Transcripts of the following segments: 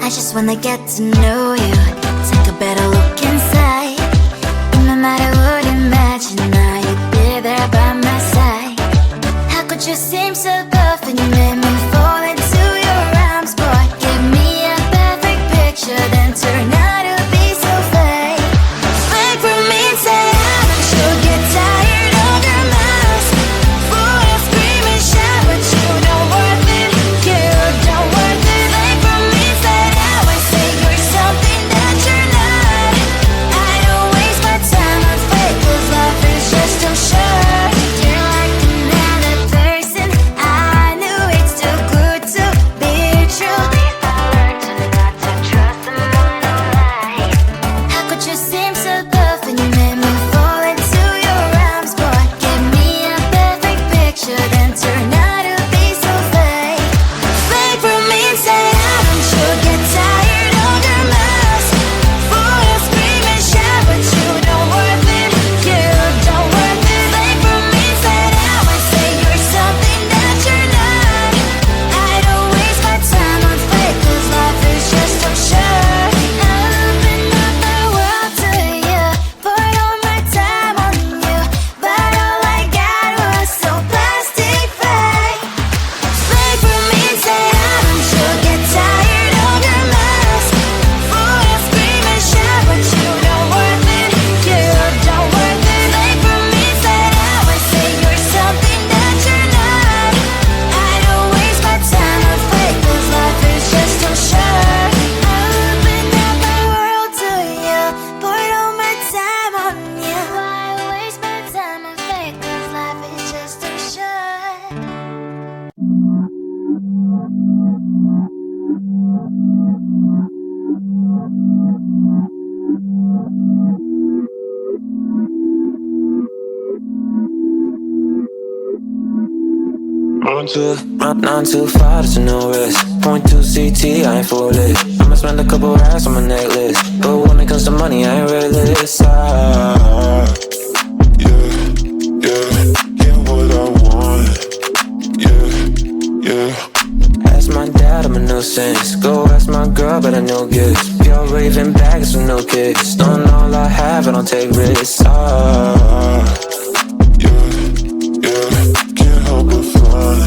I just wanna get to know you, take a better look inside. No matter what, imagine now you'd be there by my side. How could you seem so perfect? You made me fall into your arms, boy. Give me a perfect picture, then turn out to be so fake. Fake from inside, I'm sure get tired of your mouth. Full of scream and shout, but you don't worth it. You don't worth it. Fake from inside out, I say you're something that you're not. I don't waste my time on fake, 'cause life is just too short. You're like another person, I knew it's too good to be true. I learned to not to trust someone, no lie. How could you seem so perfect? You made me fall into your arms, boy. Give me a perfect picture, then turn out to be so fake. Fake from inside out, I'm sure get tired of your mouth. Full of scream and shout, but you don't worth it. You don't worth it. Fake from inside out, I say you're something that you're not. I don't waste my time on fake, 'cause life is just too short. I open up the world to you, poured all my time on you, but all I got was so plastic fake. Fake from inside out, I'm sure get tired of your mouth. Full of scream and shout, but you don't worth it. You don't worth it. Fake from inside out, I say you're something that you're not. I don't waste my time on fake, 'cause life is just too short. I open up the world to you, poured all my time on you. Why waste my time on fake, 'cause life is just too short. Not too far, there's no risk. Point 2 CT, I ain't for it. I'ma spend a couple racks on my necklace, but when it comes to money, I ain't realist. Get what I want. Ask my dad, I'm a nuisance. Go ask my girl, but I know gifts. Pure raving bags with no kicks. Don't all I have, I don't take risks. Can't help but fun.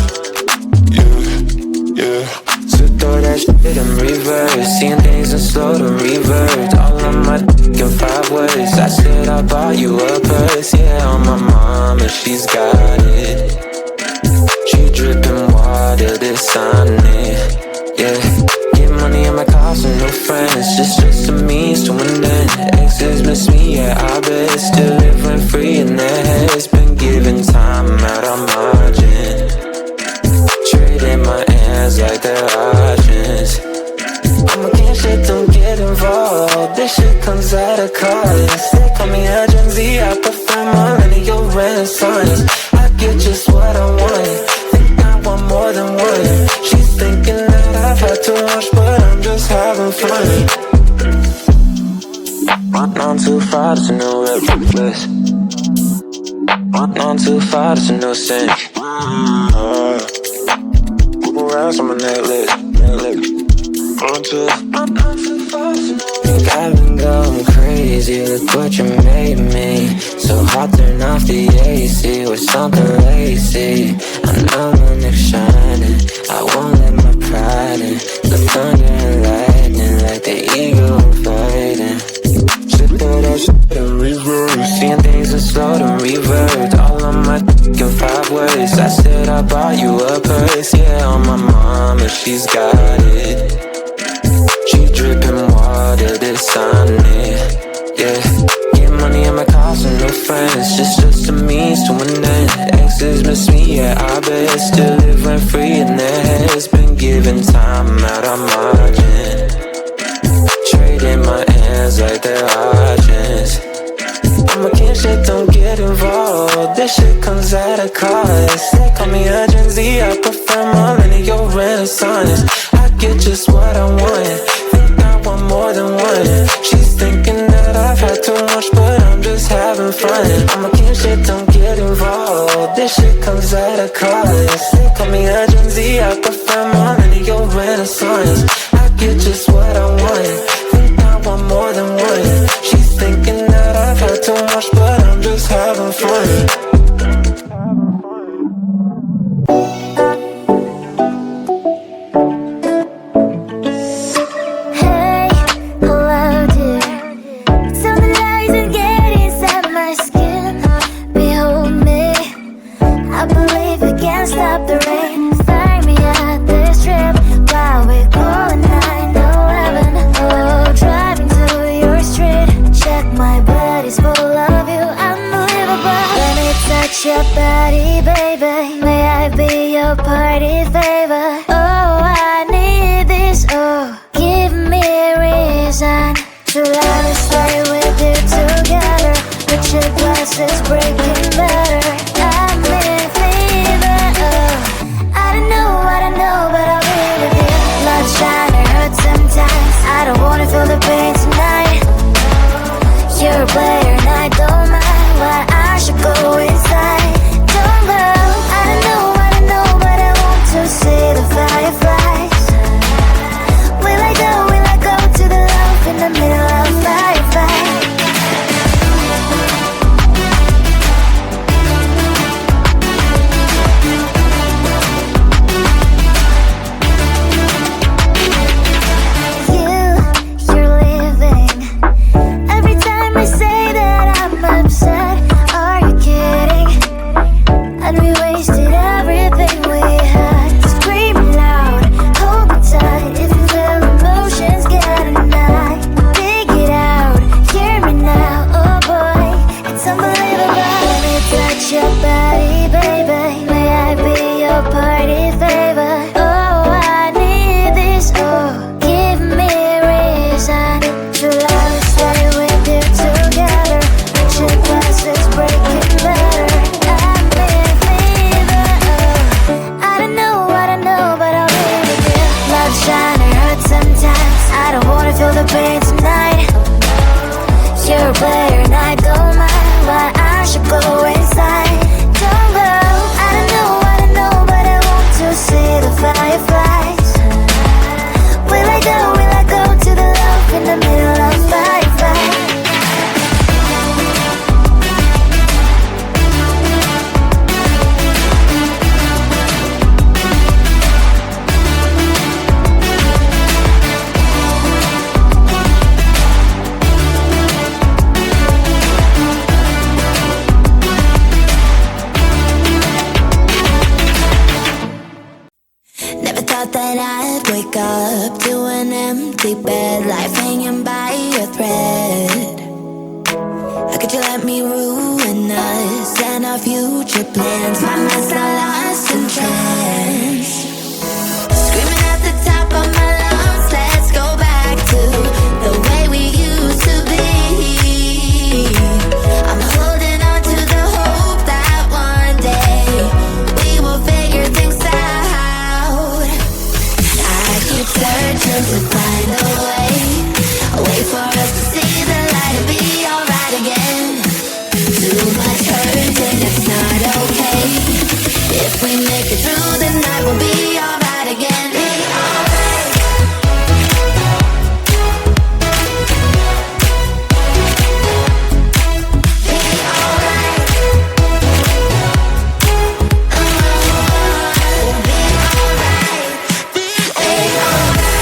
So throw that shit in reverse, seeing things in slow to revert. All of my in 5 words. I said I bought you a purse, yeah, on my mom, and she's got it. She dripping water, this on it, yeah. Get money in my car, some new friends. Just a means to an end. Exes miss me, yeah, I bet. Still living free in their heads. Been giving time out of margin. Trading my hands like they're options. I'm against shit, don't get involved. This shit comes at a cost. They call me a Gen Z, I prefer millennial renaissance. I get just what I want, think I want more than one. She's thinking that I've had too much, but I'm just having fun. On too far, there's no reckless. On too far, there's no sense. Around on my necklace. Think I've been going crazy, look what you made me. So hot, turn off the AC with something lazy. I know my neck's shining, I won't let my pride in. The thunder and lightning like the eagle fighting. Shit, throw that shit in reverse, seeing things in slow to revert. All of my in 5 words. I said I bought you a purse, yeah, on my mom, and she's got it. She dripping water, this on it, yeah. Get money in my car, some new friends. Just a means to an end. Exes miss me, yeah, I bet. Still living free in their heads. Been giving time out of margin. Trading my hands like they're options. I'm against shit, don't get involved. This shit comes at a cost. They call me a Gen Z, I prefer millennial renaissance. I get just what I want, think I want more than one. She's thinking that I've had too much, but I'm just having fun. I'm against shit, don't get involved. This shit comes at a cost. They call me a Gen Z, I prefer millennial renaissance. I You're just what I want. Think I want more than one. She's thinking that I've had too much, but I'm just having fun. Hey, hello dear. Tell me lies and get inside my skin. Behold me, I believe we can't stop the rain. Find me at this trip while we're calling 911. Oh, driving to your street. Check my body's full of you, unbelievable. Let me touch your body, baby. May I be your party favor? Oh, I need this. Oh, give me a reason to let us stay with you together. With your glasses breaking better. I'm in fever. Oh, I don't know what I know, but I'll be with you. Love's trying to hurt sometimes. I don't wanna feel the pain tonight. You're a player and I don't mind why I should go inside. Don't go. I don't know what I know, but I want to see the fireflies. Will I go to the love in the middle of firefight? You're leaving. Every time I say that I'm upset, are you kidding? And we wasted everything we had. Screaming loud, hold me tight. If you feel emotions getting high, dig it out, hear me now. Oh boy, it's unbelievable. Let me touch your body, baby. May I be your party favor? Oh, I need this. Oh, give me a reason to let us stay with you together. With your glasses breaking better. I'm in fever. Oh, I don't know what I know, but I'll be with you. Love's trying to hurt sometimes. I don't wanna feel the pain tonight. You're a player and I don't mind why I should go inside. Don't go. I don't know what I know, but I want to see the fireflies. Will I go to the love in the middle of firefight? Never thought that I'd wake up to an empty bed, life hanging by a thread. How could you let me ruin us and our future plans? My mind's not lost in trance. Screaming at the top of my lungs, let's go back to the way we used to be. I'm holding on to the hope that one day we will figure things out. I keep searching to find a way for us to see the light and be alright again. Too much hurt and it's not okay. If we make it through the night, we'll be alright again. Be alright. Be alright. We'll be alright. Be alright.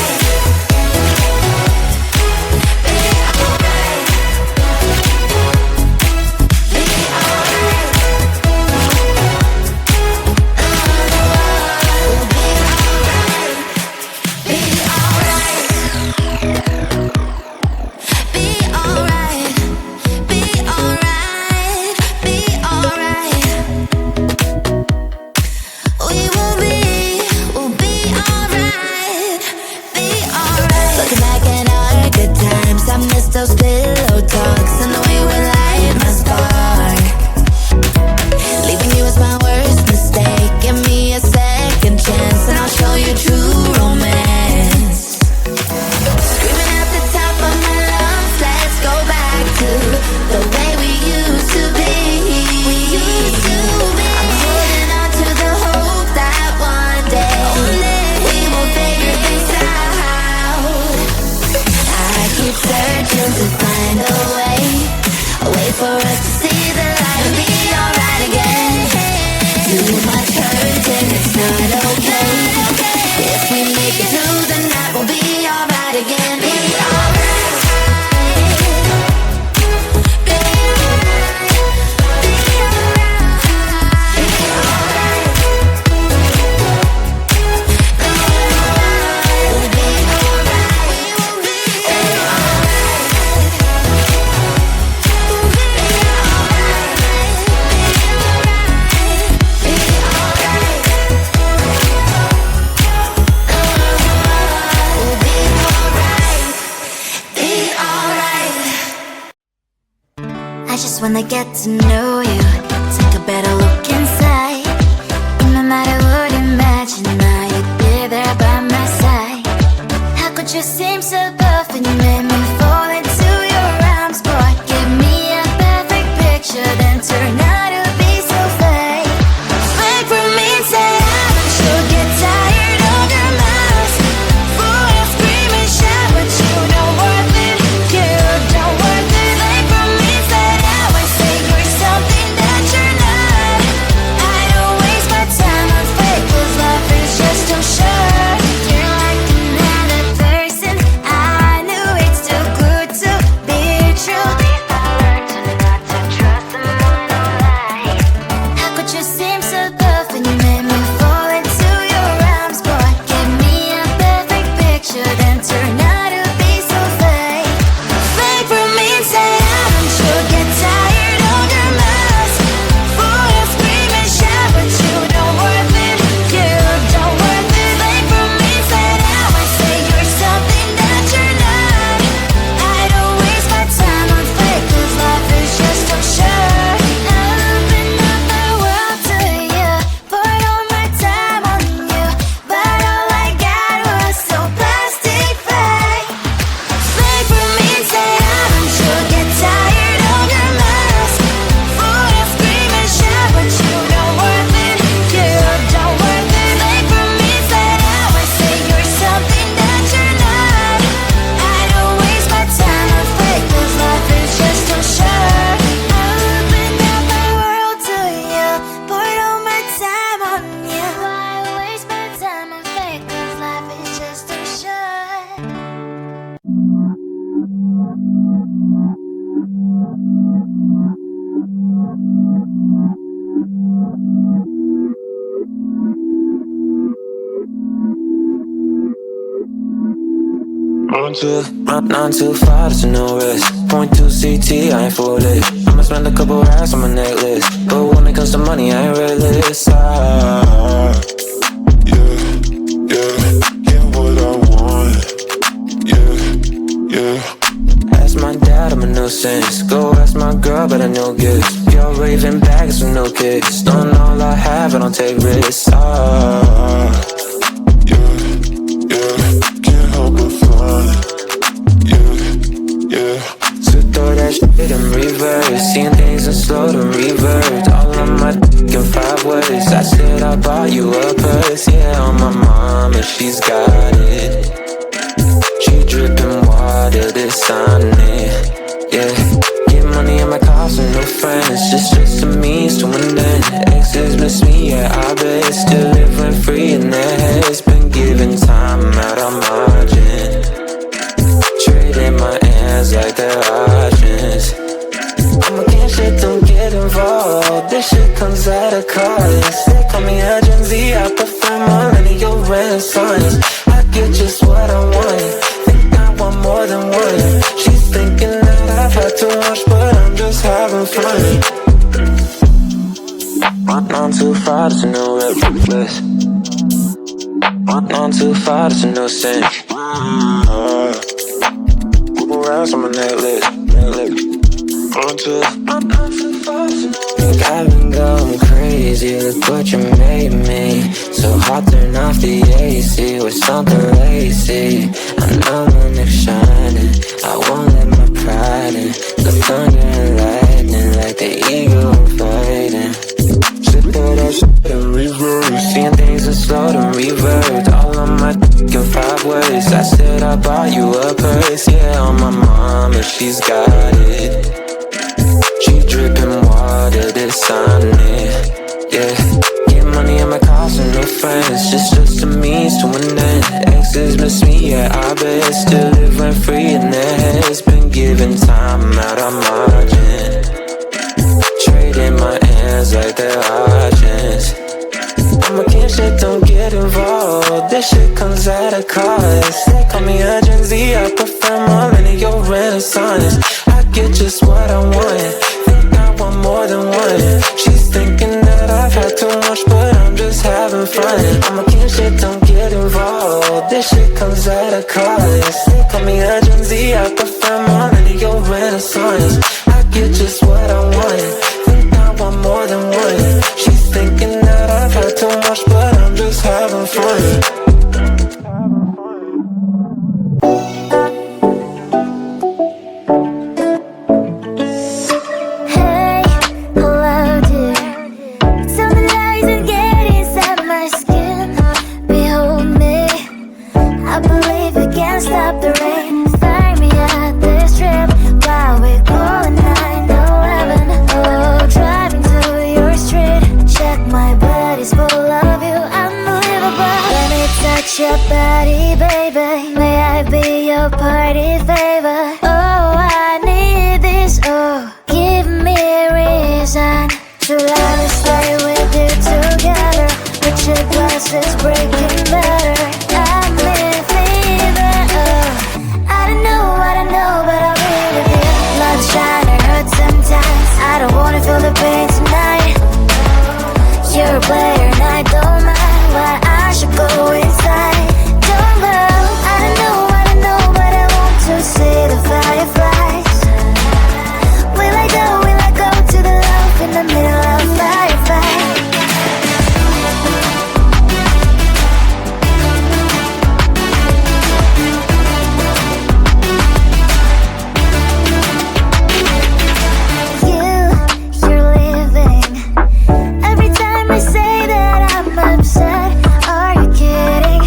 when I get to know you, take a better look inside. And no matter what, imagine now you'd be there by my side. How could you seem so perfect? You made me fall into your arms, boy. Give me a perfect picture, then turn out to be so fake. Fake for me, say I'm sure get tired of your mouth. Full of scream and shout, but you don't worth it. You don't worth it. Fake for me, say I say you're something that you're not. I don't waste my time on fake, 'cause life is just too short. You're like another person. I knew it's too good to be true. I learned to not to trust someone who lies. How could you seem so perfect? You made me fall into your arms, boy. Give me a perfect picture, then turn out to be so fake. Fake for me, say I'm sure get tired of your mask. Full of scream and shout, but you don't worth it. You don't worth it. Fake for me, say I say you're something that you're not. I don't waste my time on fake, 'cause life is just too short. I open up my world to you, poured all my time on you, but all I got was so plastic fake. Fake for me, say I'm sure get tired of your mask. Full of scream and shout, but you don't worth it. You don't worth it. Fake for me, say I say you're something that you're not. I don't waste my time on fake, 'cause life is just too short. I opened up my world to you, poured all my time on you. Why waste my time on fake, 'cause life is just too short. Not too far, there's no risk. Point 2 CT, I ain't for it. I'ma spend a couple racks on my necklace, but when it comes to money, I ain't realist. Yeah, what I want. Yeah. Ask my dad, I'm a nuisance. Go ask my girl, but I know gifts. You're raving bags with no kicks. Don't all I have, I don't take risks. Can't help but fun. Yeah. So throw that shit in reverse. Seeing things in slow to revert. All on my in 5 words. I said I bought you a purse. Yeah, on my mom, and she's got it. She dripping water, this on it. Yeah. Get money in my car, so no friends. Just a means to an end. Exes miss me, yeah, I bet. Still living free in their heads. Been giving time out of margin. Trading my hands like they're options. I'm against shit, don't get involved. This shit comes at a cost. They call me a Gen Z, I prefer millennial renaissance. I get just what I want. Think I want more than one. She's thinking that I've had too much, but I'm just having fun. On too far to no reckless. On too far to no sense. Couple rounds on my necklace. On too far to no. Think I've been going crazy. Look what you made me. So hot, turn off the AC with something lazy. I know my neck's shining. I won't let my pride in. The thunder and lightning like the eagle I'm fighting. Throw that shit in reverse. Seeing things in slow to revert. All on my in 5 words. I said I bought you a purse. Yeah, on my mom, and she's got it. She dripping water, this on it. Yeah. Get money in my car, so no friends. Just a means to an end. Exes miss me, yeah, I bet. Still living free in their heads. Been giving time out of margin. Trading my hands like they're options. I'm against shit, don't get involved. This shit comes at a cost. They call me a Gen Z, I prefer millennial renaissance. I get just what I want. Think I want more than one. She's thinking that I've had too much, but I'm just having fun. I'm against shit, don't get involved. This shit comes at a cost. They call me a Gen Z, I prefer millennial renaissance. I get just what I want. can't stop the rain. Find me at this trip while we're calling 911. Oh, driving to your street. Check my body's full of you, unbelievable. Let me touch your body, baby. May I be your party favor? Oh, I need this. Oh, give me a reason to let me stay with you together. But your glass is breaking better. I'm in fever. Oh, I don't know, but I'll be with you. Love's trying to hurt sometimes. I don't wanna feel the pain tonight. You're a player and I don't mind why I should go inside. Don't go. I don't know, but I want to see the fireflies. Will I go to the love in the middle of firefight? You're leaving. Every time I say that I'm upset, are you kidding?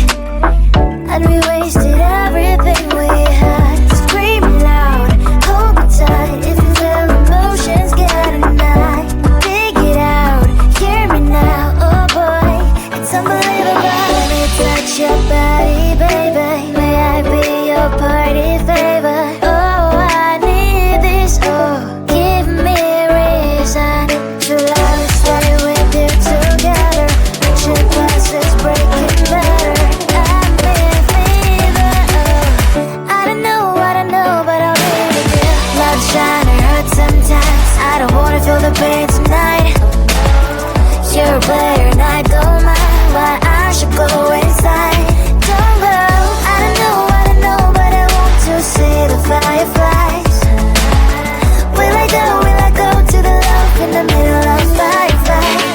And we wasted everything we had. Screaming loud, hold me tight. If you feel emotions getting high, dig it out, hear me now. Oh boy, it's unbelievable. Let me touch your body, baby. May I be your party favor? Oh, I need this. Oh, give me a reason to let me stay with you together. But your glass is breaking better. I'm in fever. Oh, I don't know, but I'll be with you. Love's trying to hurt sometimes. I don't wanna feel the pain tonight. You're a player and I don't mind why I should go inside. Don't go. I don't know, but I want to see the fireflies. Will I go to the love in the middle of firefight?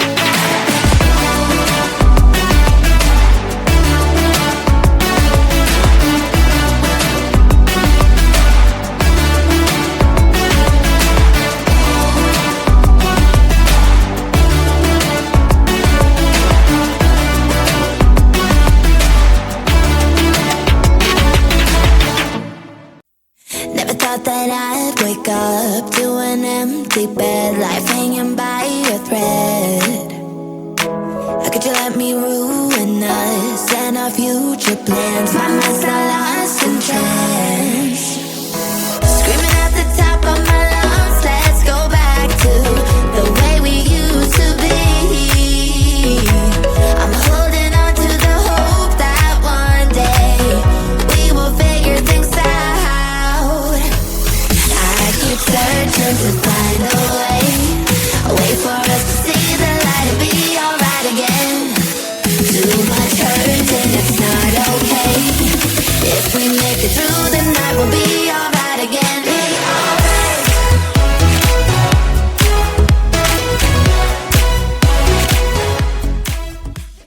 Never thought that I'd wake up to an empty bed, life hanging by a thread. How could you let me ruin us and our future plans? Find myself lost in trance, screaming at the top of my lungs. Let's go back to the way we used to be. I'm holding on to the hope that one day we will figure things out. I keep searching to find a way for us to see the light and be alright again. Too much hurt and it's not okay. If we make it through the night, we'll be alright again.